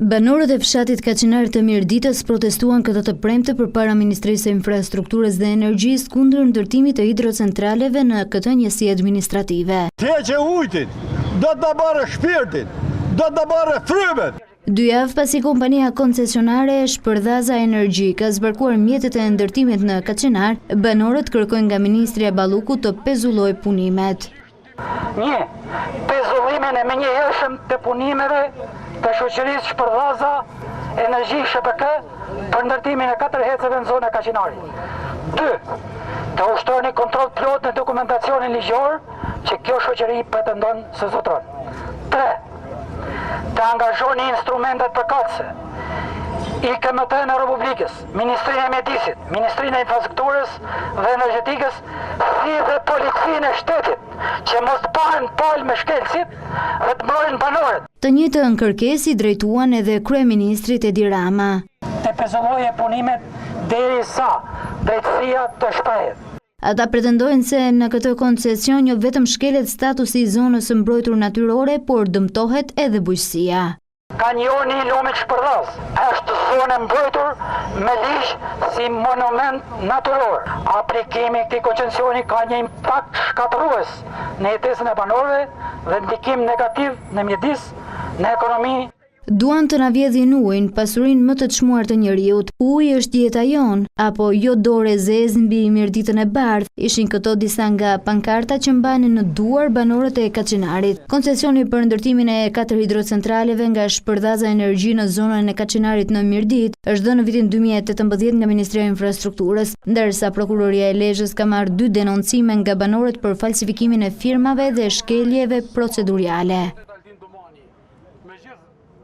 Banorët e fshatit Kaçinar të Mirditës protestuan këtë të premte përpara Ministrisë së Infrastrukturës dhe Energjisë kundër ndërtimit të hidrocentraleve në këtë njësi administrative. Te që ujtit, do të bare shpirtin, do të bare frymet. 2 javë pasi kompania koncesionare Shpërdaza Energji ka zbarkuar mjetet e ndërtimit në Kaçinar, banorët kërkojnë nga Ministria Balluku të pezullojë punimet. 1. Pezullimin e menjëhershëm të punimeve të shoqërisë Shpërdaza Energji SHPK për ndërtimin e 4 heceve në zonën e Kaçinarit. 2. Të ushtroni kontroll plot në dokumentacionin ligjor që kjo shoqëri pretendon se zotron. 3. Të angazhoni instrumentet përkatëse, IKMT-n e Republikës, Ministrinë e Mjedisit, Ministrinë e Infrastrukturës dhe Energjetikës, si dhe Policinë e Shtetit, që mos pahen palë me shkelësit dhe të mbrojnë banorët. Të njëjtën kërkesë i drejtuan edhe kryeministrit Edi Rama. Të pezulloje punimet derisa drejtësia të shprehet. Ata pretendojnë se në këtë koncesion jo vetëm shkelet statusi i zonës së mbrojtur natyrore, por dëmtohet edhe bujqësia. Kanjoni i Lumit Shpërdaz është zonë mbrojtur me ligj si monument natyror. Aplikimi i këtij koncencioni ka një impakt shkatërrues në jetesën e banorëve dhe ndikim negativ në mjedis, në ekonomi. Duan të na vjedhin ujin, pasurinë më të çmuar të njeriut. Uji është jeta jon, apo jo dorë zezë mbi Mirditën e Bardhë, ishin këto disa nga pankarta që mbanin në duar banorët e Kaçinarit. Koncesioni për ndërtimin e 4 hidrocentraleve nga Shpërdaza Energji në zonën e Kaçinarit në Mirditë është dhënë në vitin 2018 nga Ministria e Infrastrukturës, ndërsa Prokuroria e Lezhës ka marrë 2 denoncime nga banorët për falsifikimin e firmave dhe shkeljeve procedurale.